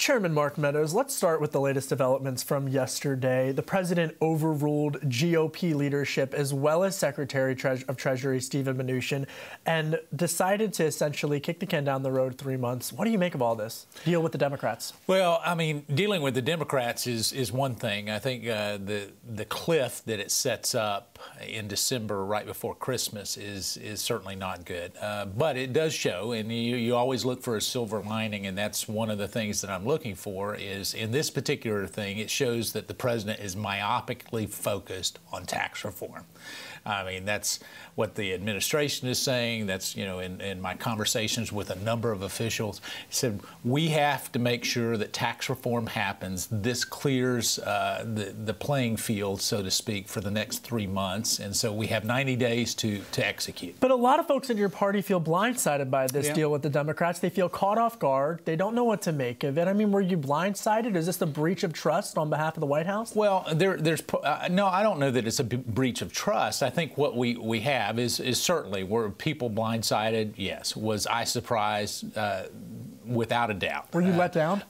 Chairman Mark Meadows, let's start with the latest developments from yesterday. The president overruled GOP leadership as well as Secretary of Treasury Steven Mnuchin and decided to essentially kick the can down the road 3 months. What do you make of all this? Deal with the Democrats. Well, I mean, dealing with the Democrats is one thing. I think the cliff that it sets up in December right before Christmas is certainly not good. But it does show, and you always look for a silver lining, and that's one of the things that I'm looking for is in this particular thing, it shows that the president is myopically focused on tax reform. I mean, that's what the administration is saying. That's, you know, in my conversations with a number of officials, said we have to make sure that tax reform happens. This clears the playing field, so to speak, for the next 3 months. And so we have 90 days to execute. But a lot of folks in your party feel blindsided by this deal with the Democrats. They feel caught off guard. They don't know what to make of it. I mean, were you blindsided? Is this a breach of trust on behalf of the White House? Well, no, I don't know that it's a breach of trust. I think what we have is certainly were people blindsided. Yes. Was I surprised? Without a doubt. Were you let down?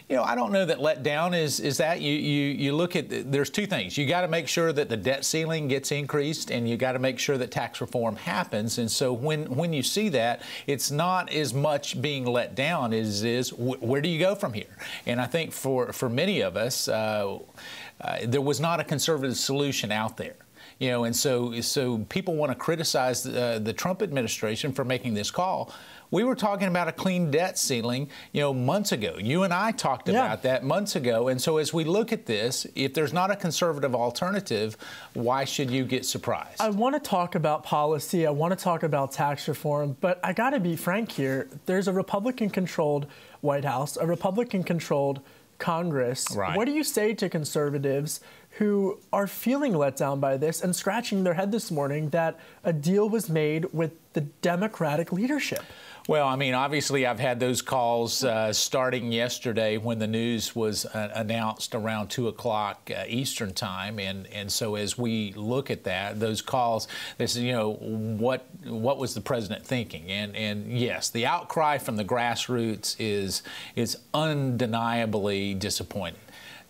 You know, I don't know that let down is that. You look at, there's two things. You got to make sure that the debt ceiling gets increased, and you got to make sure that tax reform happens. And so when you see that, it's not as much being let down as is where do you go from here? And I think for many of us, there was not a conservative solution out there. You know, and so people want to criticize the Trump administration for making this call. We were talking about a clean debt ceiling, you know, months ago. You and I talked about that months ago. And so as we look at this, if there's not a conservative alternative, why should you get surprised? I want to talk about policy. I want to talk about tax reform. But I got to be frank here. There's a Republican-controlled White House, a Republican-controlled Congress. Right. What do you say to conservatives who are feeling let down by this and scratching their head this morning that a deal was made with the Democratic leadership? Well, I mean, obviously, I've had those calls starting yesterday when the news was announced around 2 o'clock Eastern time. And so as we look at that, those calls, this is, you know, what was the president thinking? And yes, the outcry from the grassroots is undeniably disappointing.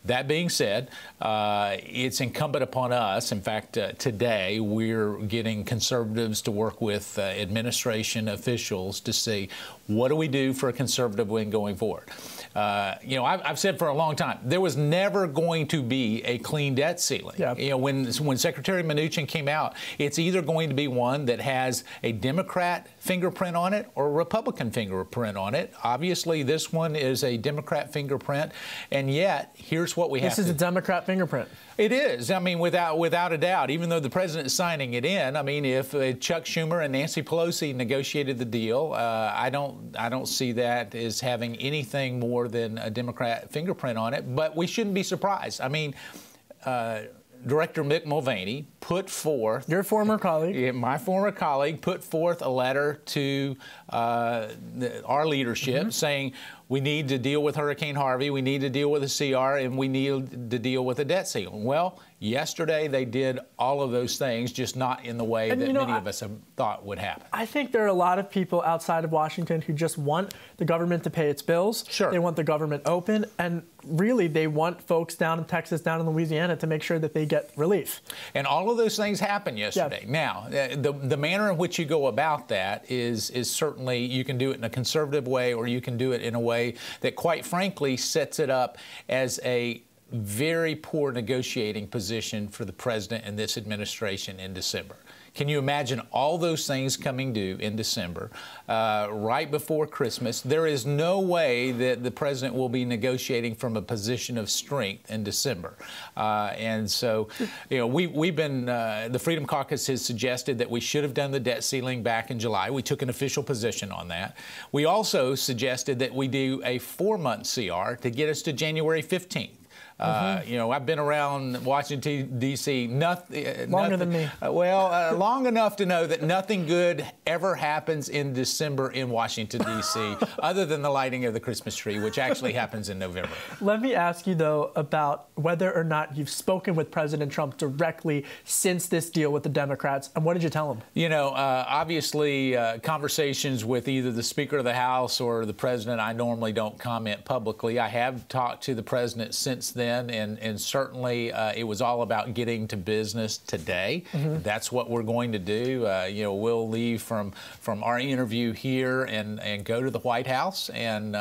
That being said, it's incumbent upon us. In fact, today we're getting conservatives to work with administration officials to see what do we do for a conservative win going forward. You know, I've said for a long time there was never going to be a clean debt ceiling. Yep. You know, when Secretary Mnuchin came out, it's either going to be one that has a Democrat fingerprint on it or a Republican fingerprint on it. Obviously, this one is a Democrat fingerprint, and yet here's what we have. This is a Democrat fingerprint. It is. I mean, without a doubt, even though the president is signing it in. I mean, if Chuck Schumer and Nancy Pelosi negotiated the deal, I don't see that as having anything more than a Democrat fingerprint on it. But we shouldn't be surprised. I mean, Director Mick Mulvaney put forth... Your former colleague. My former colleague put forth a letter to our leadership saying we need to deal with Hurricane Harvey, we need to deal with the CR, and we need to deal with the debt ceiling. Well, yesterday they did all of those things, just not in the way that many of us have thought would happen. I think there are a lot of people outside of Washington who just want the government to pay its bills. Sure. They want the government open, and really they want folks down in Texas, down in Louisiana to make sure that they get relief. And all of those things happened yesterday. Now, the manner in which you go about that is certainly you can do it in a conservative way, or you can do it in a way that, quite frankly, sets it up as a very poor negotiating position for the president and this administration in December. Can you imagine all those things coming due in December, right before Christmas? There is no way that the president will be negotiating from a position of strength in December. And so, you know, we've been, the Freedom Caucus has suggested that we should have done the debt ceiling back in July. We took an official position on that. We also suggested that we do a 4-month CR to get us to January 15th. You know, I've been around Washington, D.C. Longer than me. Long enough to know that nothing good ever happens in December in Washington, D.C., other than the lighting of the Christmas tree, which actually happens in November. Let me ask you, though, about whether or not you've spoken with President Trump directly since this deal with the Democrats, and what did you tell him? You know, obviously, conversations with either the Speaker of the House or the President, I normally don't comment publicly. I have talked to the President since then, and certainly it was all about getting to business today. That's what we're going to do. You know, we'll leave from our interview here and go to the White House and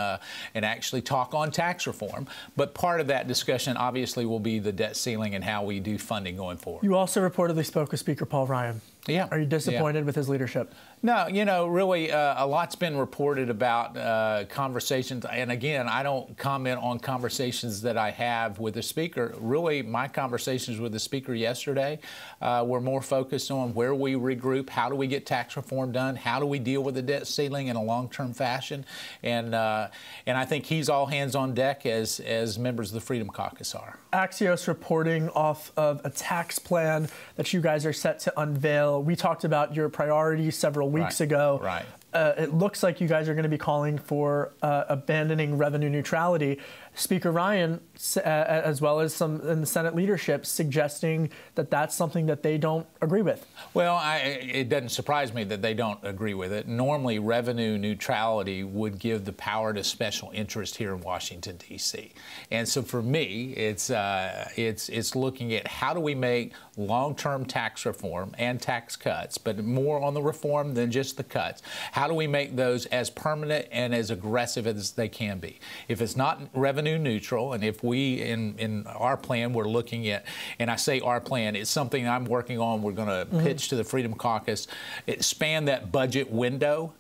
actually talk on tax reform. But part of that discussion, obviously, will be the debt ceiling and how we do funding going forward. You also reportedly spoke with Speaker Paul Ryan. Yeah. Are you disappointed with his leadership? No, you know, really, a lot's been reported about conversations. And again, I don't comment on conversations that I have with the Speaker. Really, my conversations with the Speaker yesterday were more focused on where we regroup, how do we get tax reform done, how do we deal with the debt ceiling in a long-term fashion. And I think he's all hands on deck as members of the Freedom Caucus are. Axios reporting off of a tax plan that you guys are set to unveil. We talked about your priorities several weeks ago. Right. It looks like you guys are going to be calling for abandoning revenue neutrality. Speaker Ryan, as well as some in the Senate leadership, suggesting that that's something that they don't agree with. Well, it doesn't surprise me that they don't agree with it. Normally, revenue neutrality would give the power to special interest here in Washington, D.C. And so for me, it's looking at how do we make long-term tax reform and tax cuts, but more on the reform than just the cuts. How do we make those as permanent and as aggressive as they can be? If it's not revenue neutral, and if we, in our plan, we're looking at, and I say our plan, it's something I'm working on, we're going to pitch to the Freedom Caucus, expand that budget window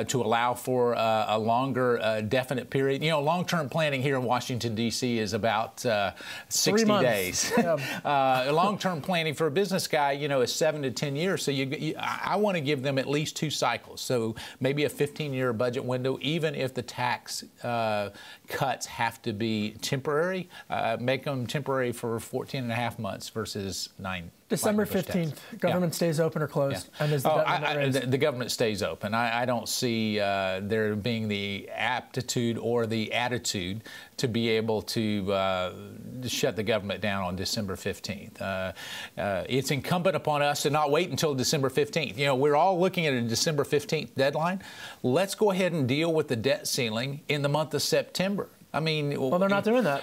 to allow for a longer definite period. You know, long-term planning here in Washington, D.C. is about 60 days. Yeah. Long-term planning for a business guy, you know, is 7 to 10 years. So I want to give them at least 2 cycles. So maybe a 15-year budget window, even if the tax cuts have to be temporary, make them temporary for 14 and a half months versus 9. December 15th, government stays open or closed? And is the government stays open. I don't see there being the aptitude or the attitude to be able to shut the government down on December 15th. It's incumbent upon us to not wait until December 15th. You know, we're all looking at a December 15th deadline. Let's go ahead and deal with the debt ceiling in the month of September. I mean, well, they're not doing that.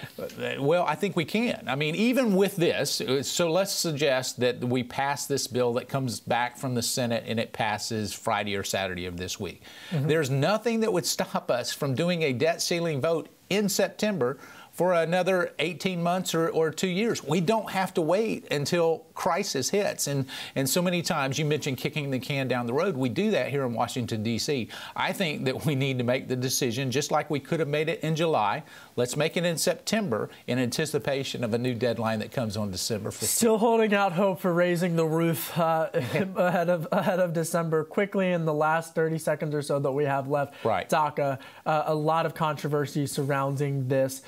Well, I think we can. I mean, even with this, so let's suggest that we pass this bill that comes back from the Senate and it passes Friday or Saturday of this week. There's nothing that would stop us from doing a debt ceiling vote in September for another 18 months or 2 years. We don't have to wait until crisis hits. And so many times you mentioned kicking the can down the road. We do that here in Washington, D.C. I think that we need to make the decision, just like we could have made it in July. Let's make it in September in anticipation of a new deadline that comes on December 15th. Still holding out hope for raising the roof ahead of December. Quickly, in the last 30 seconds or so that we have left, DACA, a lot of controversy surrounding this.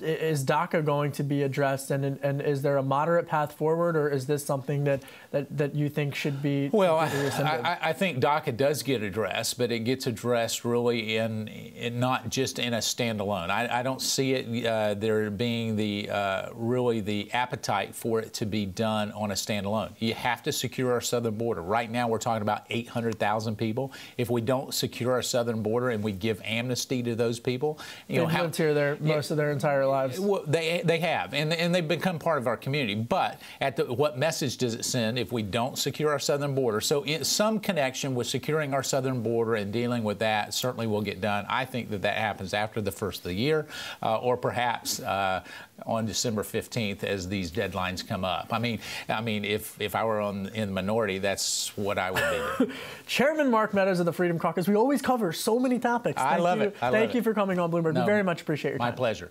Is DACA going to be addressed, and is there a moderate path forward, or is this something that you think should be? Well, I think DACA does get addressed, but it gets addressed really in not just in a standalone. I don't see it there being really the appetite for it to be done on a standalone. You have to secure our southern border. Right now, we're talking about 800,000 people. If we don't secure our southern border and we give amnesty to those people, they've lived here most of their entire lives. Well, they have, and they've become part of our community. But what message does it send if we don't secure our southern border? So some connection with securing our southern border and dealing with that certainly will get done. I think that happens after the first of the year, or perhaps on December 15th as these deadlines come up. I mean, if I were in the minority, that's what I would be. Chairman Mark Meadows of the Freedom Caucus. We always cover so many topics. I love it. Thank you for coming on Bloomberg. We very much appreciate your time. My pleasure.